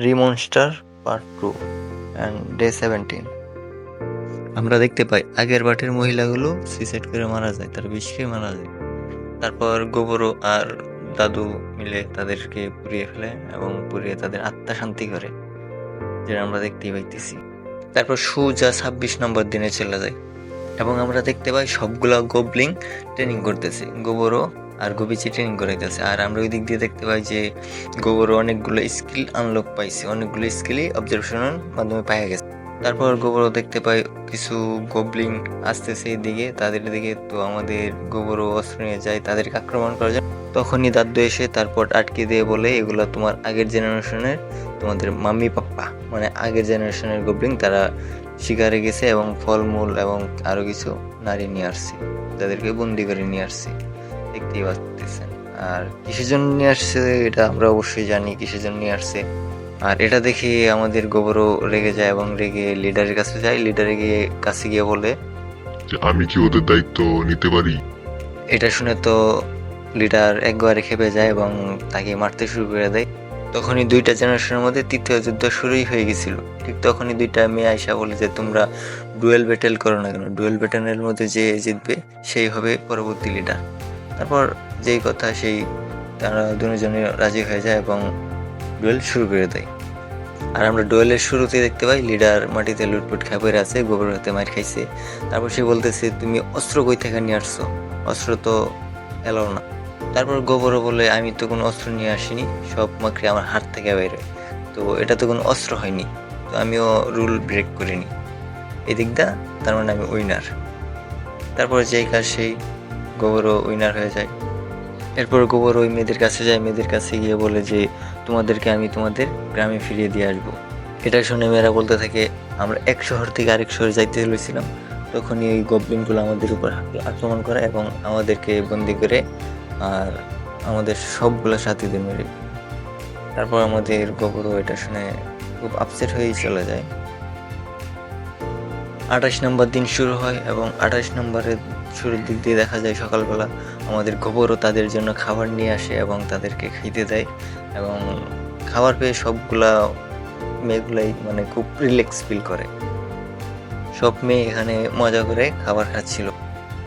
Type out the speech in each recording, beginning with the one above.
রিমনস্টার part 2 and day 17। আমরা দেখতে পাই আগের পার্টের মহিলাগুলো সুইসাইড করে মারা যায়, তারা বিষ খেয়ে মারা যায়। তারপর গোবরো আর দাদু মিলে তাদেরকে পুড়িয়ে ফেলে এবং পুড়িয়ে তাদের আত্মা শান্তি করে, যেটা আমরা দেখতেই পাইতেছি। তারপর সুজা 26 নম্বর দিনে চলে যায় এবং আমরা দেখতে পাই সবগুলা গোবলিং ট্রেনিং করতেছে, গোবরো আর গোবিচি ট্রেনিং করাইতেছে। আর আমরা ওই দিক দিয়ে দেখতে পাই যে গোবরো অনেকগুলো স্কিল আনলক পাইছে, অনেকগুলো স্কিলই অবজারভেশনের মাধ্যমে পাওয়া গেছে। তারপর গোবরো দেখতে পাই কিছু গোবলিং আসতেছে এদিকে, তাদের দিকে। তো আমাদের গোবরো অস্ত্র নিয়ে যায় তাদেরকে আক্রমণ করার জন্য। তখনই দাদু এসে তারপর আটকে দিয়ে বলে, এগুলা তোমার আগের জেনারেশনের, তোমাদের মাম্মি পাপ্পা মানে আগের জেনারেশনের গোবলিং, তারা শিকারে গেছে এবং ফলমূল এবং আরো কিছু নারী নিয়ে আসছে, তাদেরকে বন্দি করে নিয়ে আসছে। দেখতেই পাচ্ছেন। আর কিসের জন্য নিয়ে আসছে এটা আমরা অবশ্যই জানি কিসের জন্য নিয়ে আসছে। আর এটা দেখে আমাদের গোবরও রেগে যায় এবং রেগে লিডারের কাছে যায়। লিডারের কাছে গিয়ে বলে যে আমি কি ওদের দায়িত্ব নিতে পারি। এটা শুনে তো লিডার একবারে খেপে যায় এবং তাকে মারতে শুরু করে দেয়। তখনই দুইটা জেনারেশনের মধ্যে তৃতীয় যুদ্ধ শুরুই হয়ে গেছিল। ঠিক তখনই দুইটা মেয়ে আইসা বলে যে তোমরা ডুয়েল ব্যাটেল করো না কেন, ডুয়েল ব্যাটেলের মধ্যে যে জিতবে সেই হবে পরবর্তী লিডার। তারপর যেই কথা সেই তারা দুজনে রাজি হয়ে যায় এবং ডুয়েল শুরু করে দেয়। আর আমরা ডুয়েলের শুরুতে দেখতে পাই লিডার মাটিতে লুটপুট খায় পড়ে আছে, গোবর হাতে মার খাইছে। তারপর সে বলতেছে তুমি অস্ত্র কই থেকে নিয়ে আসছো, অস্ত্র তো এলো না। তারপর গোবরও বলে আমি তো কোনো অস্ত্র নিয়ে আসিনি, সব মাকড়ি আমার হাত থেকে বেরোয়, তো এটা তো কোনো অস্ত্র হয়নি, তো আমিও রুল ব্রেক করিনি, এদিকটা তার মানে আমি উইনার। তারপর যেই কাজ সেই, গোবরও উইনার হয়ে যায়। এরপর গোবর ওই মেয়েদের কাছে যায়, মেয়েদের কাছে গিয়ে বলে যে তোমাদেরকে আমি তোমাদের গ্রামে ফিরিয়ে দিয়ে আসবো। এটা শুনে মেয়েরা বলতে থাকে আমরা এক শহর থেকে আরেক শহরে যাইতে চলেছিলাম, তখনই এই গবলিনগুলো আমাদের উপর আক্রমণ করে এবং আমাদেরকে বন্দি করে আর আমাদের সবগুলো সাথীদের মেরে। তারপর আমাদের গোবরও এটা শুনে খুব আপসেট হয়েই চলে যায়। 28 নম্বর দিন শুরু হয় এবং 28 নম্বরের শুরুর দিক দিয়ে দেখা যায় সকালবেলা আমাদের গোবরও তাদের জন্য খাবার নিয়ে আসে এবং তাদেরকে খাইতে দেয়। এবং খাবার পেয়ে সবগুলা মেয়েগুলাই মানে খুব রিল্যাক্স ফিল করে। সব মেয়ে এখানে মজা করে খাবার খাচ্ছিল।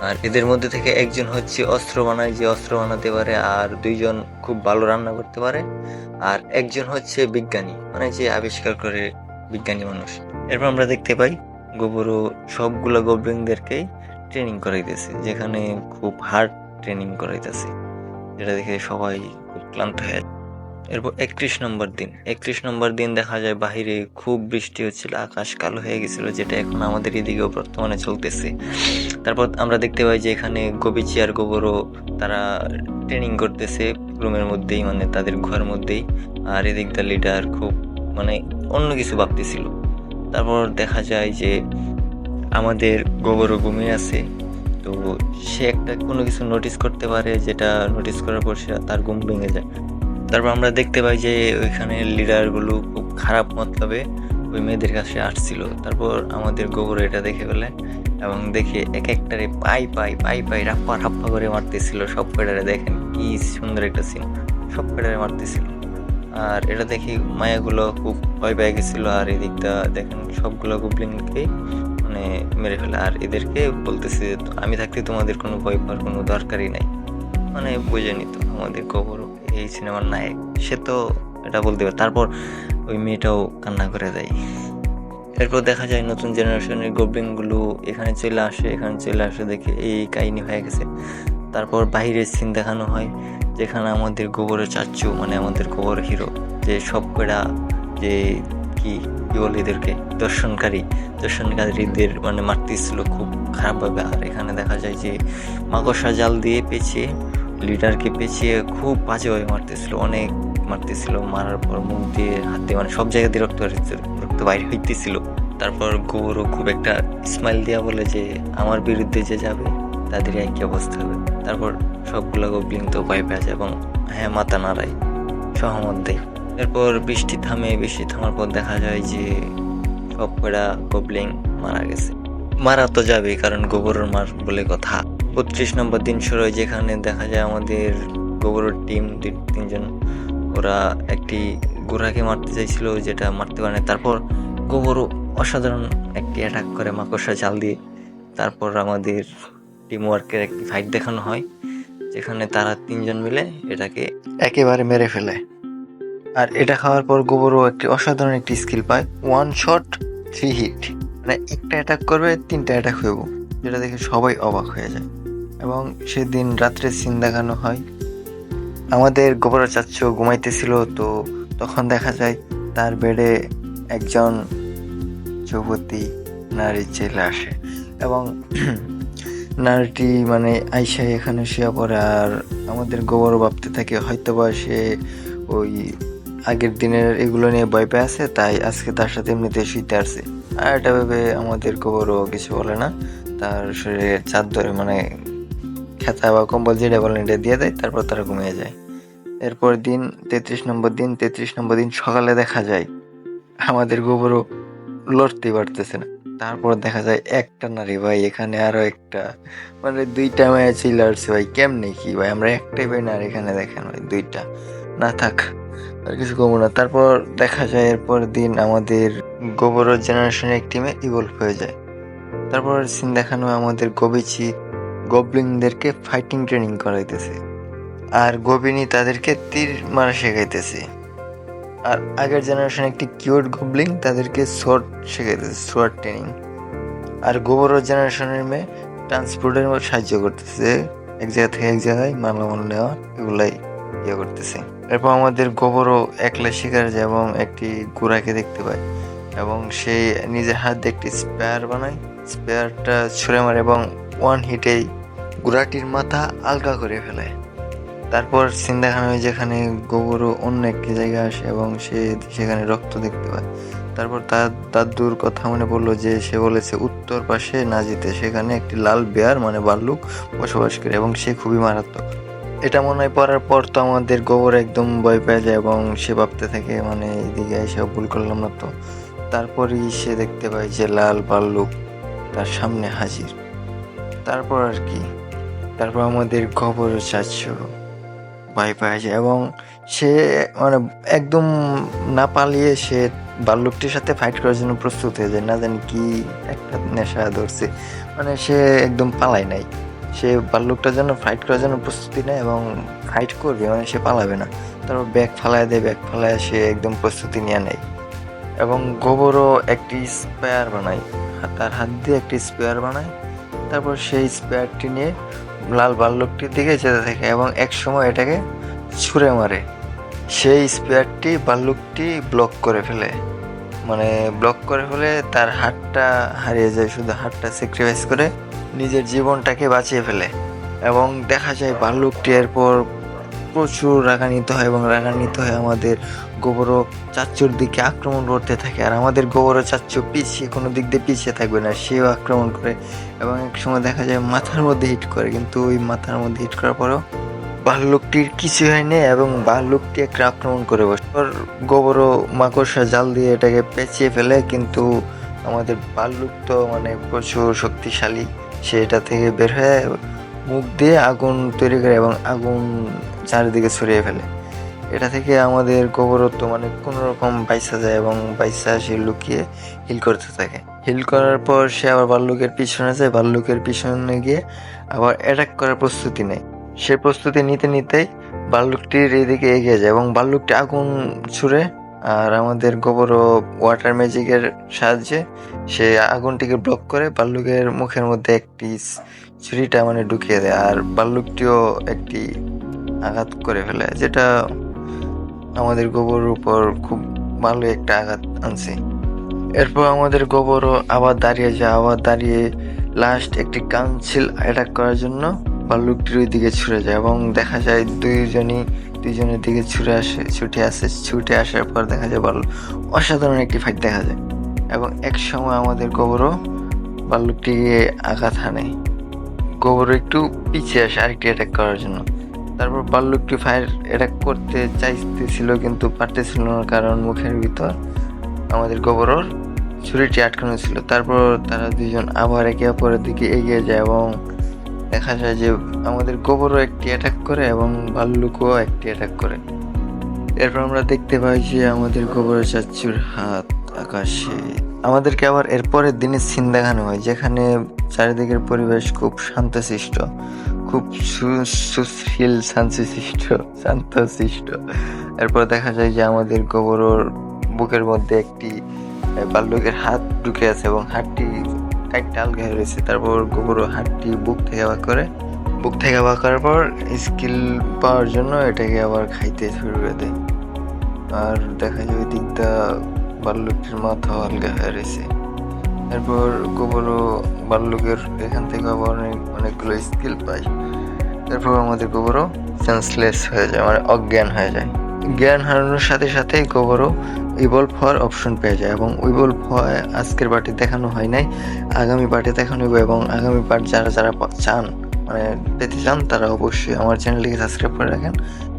আর এদের মধ্যে থেকে একজন হচ্ছে অস্ত্র বানায়, যে অস্ত্র বানাতে পারে, আর দুইজন খুব ভালো রান্না করতে পারে, আর একজন হচ্ছে বিজ্ঞানী মানে যে আবিষ্কার করে, বিজ্ঞানী মানুষ। এরপর আমরা দেখতে পাই গোবরও সবগুলো গোবলিংদেরকে ট্রেনিং করাইতেছে, যেখানে খুব হার্ড ট্রেনিং করাইতেছে, যেটা দেখে সবাই খুব ক্লান্ত হয়ে যায়। এরপর 31 নম্বর দিন দেখা যায় বাহিরে খুব বৃষ্টি হচ্ছিল, আকাশ কালো হয়ে গেছিল, যেটা এখন আমাদের এদিকেও বর্তমানে চলতেছে। তারপর আমরা দেখতে পাই যে এখানে গোবিচি আর গোবরও তারা ট্রেনিং করতেছে রুমের মধ্যেই, মানে তাদের ঘরের মধ্যেই। আর এদিকটা লিডার খুব মানে অন্য কিছু ভাবতেছিল। তারপর দেখা যায় যে আমাদের গোবরও ঘুমিয়ে আছে, তো সে একটা কোনো কিছু নোটিস করতে পারে, যেটা নোটিস করার পর সে তার ঘুম ভেঙে যায়। তারপর আমরা দেখতে পাই যে ওইখানে লিডারগুলো খুব খারাপ মতলবে ওই মেয়েদের কাছে আসছিল। তারপর আমাদের গোবর এটা দেখে ফেলে এবং দেখে এক একটারে পাই রাপ্পা রাপ্পা করে মারতেছিল সব কটারে। দেখেন কি সুন্দর একটা সিন, সব কটারে মারতেছিল। আর এটা দেখে মায়াগুলো খুব ভয় পেয়ে গেছিল। আর এদিকটা দেখেন সবগুলো গোবলিনকে মানে মেরে ফেলে। আর এদেরকে বলতেছে আমি থাকতে তোমাদের কোনো ভয় পাওয়ার কোনো দরকারই নাই, মানে বুঝে নিত আমাদের গোবর এই সিনেমার নায়ক, সে তো এটা বলতে পারে। তারপর ওই মেয়েটাও কান্না করে দেয়। এরপর দেখা যায় নতুন জেনারেশনের গোবলিনগুলো এখানে চলে আসে দেখে এই কাহিনী হয়ে গেছে। তারপর বাইরের সিন দেখানো হয়, যেখানে আমাদের গোবরের চাচ্চু মানে আমাদের গোবর যে সব কটা যে কি বলে এদেরকে দর্শনকারীদের মানে মারতেছিল খুব খারাপভাবে। আর এখানে দেখা যায় যে মাকড়সা জাল দিয়ে পেঁচিয়ে লিডারকে পেঁচিয়ে খুব বাজেভাবে মারতেছিল, অনেক মারতেছিল। মারার পর মুখ দিয়ে হাতে মানে সব জায়গা দিয়ে রক্ত বাইরে হইতেছিল। তারপর গৌরও খুব একটা স্মাইল দিয়া বলে যে আমার বিরুদ্ধে যে যাবে তাদের একই অবস্থা হবে। তারপর সবগুলো গোবলিন তো ভয় পেয়ে যায় এবং হ্যাঁ মাথা নাড়ায়, সহমত দেয়। এরপর বৃষ্টি থামার পর দেখা যায় যে সব কটা গোবলিন মারা গেছে। মারা তো যাবে কারণ গোবরের মার বলে কথা। 32 নম্বর দিন শুরু হয়, যেখানে দেখা যায় আমাদের গোবরের টিম 2-3 জন ওরা একটি ঘোড়াকে মারতে চাইছিল, যেটা মারতে পারে না। তারপর গোবরও অসাধারণ একটি অ্যাটাক করে মাকড়সা জাল দিয়ে। তারপর আমাদের টিম ওয়ার্কের একটি ফাইট দেখানো হয়, যেখানে তারা 3জন মিলে এটাকে একেবারে মেরে ফেলে। আর এটা খাওয়ার পর গোবরও একটি অসাধারণ একটি স্কিল পায়, 1 শট 3 হিট, মানে একটা অ্যাটাক করবে 3টা অ্যাটাক হইব, যেটা দেখে সবাই অবাক হয়ে যায়। এবং সেদিন রাত্রে সিন দেখানো হয়, আমাদের গোবরা চাচ্চু ঘুমাইতেছিল, তো তখন দেখা যায় তার বেডে একজন যুবতী নারী চলে আসে এবং নারীটি মানে আইসা এখানে শুয়ে পড়ে। আর আমাদের গোবরও ভাবতে থাকে হয়তোবা সে ওই আগের দিনের এগুলো নিয়ে ভয় পেয়ে আছে, তাই আজকে তার সাথে এমনিতে শুইতে আসছে। আর এটা ভেবে আমাদের গোবরও কিছু বলে না, তার শরীরে চাঁদ ধরে মানে খেতা বা কম্বল যেটা বলেন এটা দিয়ে দেয়, তারপর তারা ঘুমিয়ে যায়। এরপর দিন 33 নম্বর দিন সকালে দেখা যায় আমাদের গোবরও লড়তে পারতেছে না। তারপর দেখা যায় একটা নারী, ভাই এখানে আরো একটা, মানে 2টা ম্যাচ আসছে ভাই, কেমনে কি ভাই, আমরা একটাই পাই না, আর এখানে দেখেন ভাই 2টা, না থাক আর কিছু কমো না। তারপর দেখা যায় এরপর দিন আমাদের গোবরের জেনারেশনের এক টিমে ইভলভ হয়ে যায়। তারপর সিন দেখানো হয় আমাদের গবিচি গবলিনদেরকে ফাইটিং ট্রেনিং করাইতেছে, আর গোবিনী তাদেরকে তীর মারা শেখাইতেছে। আর আগের জেনারেশন একটি কিউট গবলিং তাদেরকে শর্ট শেখাইতেছে, শর্ট ট্রেনিং। আর গোবর জেনারেশনের মেয়ে ট্রান্সপোর্টের মধ্যে সাহায্য করতেছে, এক জায়গা থেকে এক জায়গায় মালামাল নেওয়া, এগুলাই ইয়ে করতেছে। এরপর আমাদের গোবরও একলা শিকার যায় এবং একটি ঘোড়াকে দেখতে পায়, এবং সে নিজের হাত দিয়ে একটি স্পেয়ার বানায়, স্পেয়ারটা ছুঁড়ে মারে এবং 1 হিটেই ঘোড়াটির মাথা আলগা করে ফেলে। তারপর সিন দেখানো হয় যেখানে গোবরও অন্য একটি জায়গায় আসে এবং সে সেখানে রক্ত দেখতে পায়। তারপর তার দাদুর কথা মনে পড়লো যে সে বলেছে উত্তর পাশে না যেতে, সেখানে একটি লাল বেয়ার মানে ভাল্লুক বসবাস করে এবং সে খুবই মারাত্মক। এটা মনে হয় পড়ার পর তো আমাদের গোবর একদম ভয় পেয়ে যায় এবং সে ভাবতে থাকে মানে এদিকে এসে ভুল করলাম না তো। তারপরই সে দেখতে পায় যে লাল ভাল্লুক তার সামনে হাজির। তারপর আর কি, তারপর আমাদের গোবর চাচ্ছু ভয় পেয়ে যায় এবং সে মানে একদম না পালিয়ে সে ভাল্লুকটির সাথে ফাইট করার জন্য প্রস্তুত হয়ে যায়। না জানি কি একটা নেশা ধরছে, মানে সে একদম পালায় নাই, সে ভাল্লুকটার জন্য ফাইট করার জন্য প্রস্তুতি নেয় এবং ফাইট করবে, মানে সে পালাবে না। তারপর ব্যাগ ফালায় দেয়, ব্যাগ ফালায় সে একদম প্রস্তুতি নিয়ে নেয় এবং গোবরও একটি স্পেয়ার বানায়, তার হাত দিয়ে একটি স্পেয়ার বানায়। তারপর সেই স্পেয়ারটি নিয়ে লাল ভাল্লুকটির দিকে যেতে থাকে এবং এক সময় এটাকে ছুঁড়ে মারে। সেই স্পেয়ারটি ভাল্লুকটি ব্লক করে ফেলে, মানে ব্লক করে ফেলে, তার হাতটা হারিয়ে যায়, শুধু হাতটা স্যাক্রিফাইস করে নিজের জীবনটাকে বাঁচিয়ে ফেলে। এবং দেখা যায় ভাল্লুকটি এরপর প্রচুর রাগান্বিত হয় এবং রাগান্বিত হয়ে আমাদের গোবরও চাচ্চুর দিকে আক্রমণ করতে থাকে। আর আমাদের গোবরও চাচ্চু পিছিয়ে, কোনো দিক দিয়ে পিছিয়ে থাকবে না, সেও আক্রমণ করে এবং এক সময় দেখা যায় মাথার মধ্যে হিট করে, কিন্তু ওই মাথার মধ্যে হিট করার পরেও ভাল্লুকটির কিছু হয়নি এবং ভাল্লুকটি একটা আক্রমণ করে বসে। গোবরও মাকড়সা জাল দিয়ে এটাকে পেঁচিয়ে ফেলে, কিন্তু আমাদের ভাল্লুক তো মানে প্রচুর শক্তিশালী, সে এটা থেকে বের হয়ে মুখ দিয়ে আগুন তৈরি করে এবং আগুন চারিদিকে ছড়িয়ে ফেলে। এটা থেকে আমাদের গোবরত্ব মানে কোনো রকম বাইসা যায় এবং বাইসা সে লুকিয়ে হিল করতে থাকে। হিল করার পর সে আবার ভাল্লুকের পিছনে যায়, ভাল্লুকের পিছনে গিয়ে আবার অ্যাটাক করার প্রস্তুতি নেয়। সে প্রস্তুতি নিতে নিতেই ভাল্লুকটির এদিকে এগিয়ে যায় এবং ভাল্লুকটি আগুন ছুঁড়ে, আর আমাদের গোবরও ওয়াটার ম্যাজিকের সাহায্যে সে আগুনটিকে ব্লক করে ভাল্লুকের মুখের মধ্যে একটি ছুরিটা মানে ঢুকিয়ে দেয়, আর ভাল্লুকটিও একটি আঘাত করে ফেলে, যেটা আমাদের গোবরের উপর খুব ভালো একটা আঘাত আনছে। এরপর আমাদের গোবরও আবার দাঁড়িয়ে যায়, আবার দাঁড়িয়ে লাস্ট একটি কাউন্সিল অ্যাটাক করার জন্য ভাল্লুকটির ওই দিকে ছুটে যায় এবং দেখা যায় দুইজনের দিকে ছুটে আসার পর দেখা যায় অসাধারণ একটি ফাইট দেখা যায় এবং এক সময় আমাদের গোবরও ভাল্লুকটিকে আঘাত হানে। গোবর একটু পিছিয়ে আসে আরেকটি অ্যাটাক করার জন্য। তারপর ভাল্লুকটি ফায়ার অ্যাটাক করতে চাইতেছিল কিন্তু পারতেছিল না, কারণ মুখের ভিতর আমাদের গোবরের ছুরিটি আটকানো ছিল। তারপর তারা দুজন আবার একে অপরের দিকে এগিয়ে যায় এবং দেখা যায় যে আমাদের গোবরও একটি অ্যাটাক করে এবং ভাল্লুকও একটি অ্যাটাক করে। এরপর আমরা দেখতে পাই যে আমাদের গোবরের চাচ্চুর হাত আকাশে। আমাদেরকে আবার এর পরের দিনে সিন দেখানো হয় যেখানে চারিদিকের পরিবেশ খুব শান্তশিষ্ট, খুব সুশীল শান্তশিষ্ট। এরপর দেখা যায় যে আমাদের গোবরের বুকের মধ্যে একটি ভাল্লুকের হাত ঢুকে আছে এবং হাতটি কাইটটা আলগা হয়ে রয়েছে। তারপর গোবরও হাতটি বুক থেকে অবাক করার পর স্কিল পাওয়ার জন্য এটাকে আবার খাইতে শুরু করে দেয়। আর দেখা যায় ওই দিকটা ভাল্লুকের মাথা আলগা হয়ে রয়েছে। এরপর গোবরও ভাল্লুকের এখান থেকে আবার অনেকগুলো স্কিল পায়। এরপর আমাদের গোবরও সেন্সলেস হয়ে যায়, মানে অজ্ঞান হয়ে যায়। জ্ঞান হারানোর সাথে সাথে গোবরও ইভলভ হওয়ার অপশন পেয়ে যায় এবং ইভলভ হওয়ায় আজকের পার্টি দেখানো হয় নাই, আগামী পার্টি দেখানো হবে। এবং আগামী পার্ট যারা চান, মানে পেতে চান, তারা অবশ্যই আমার চ্যানেলটিকে সাবস্ক্রাইব করে রাখেন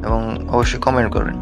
এবং অবশ্যই কমেন্ট করবেন।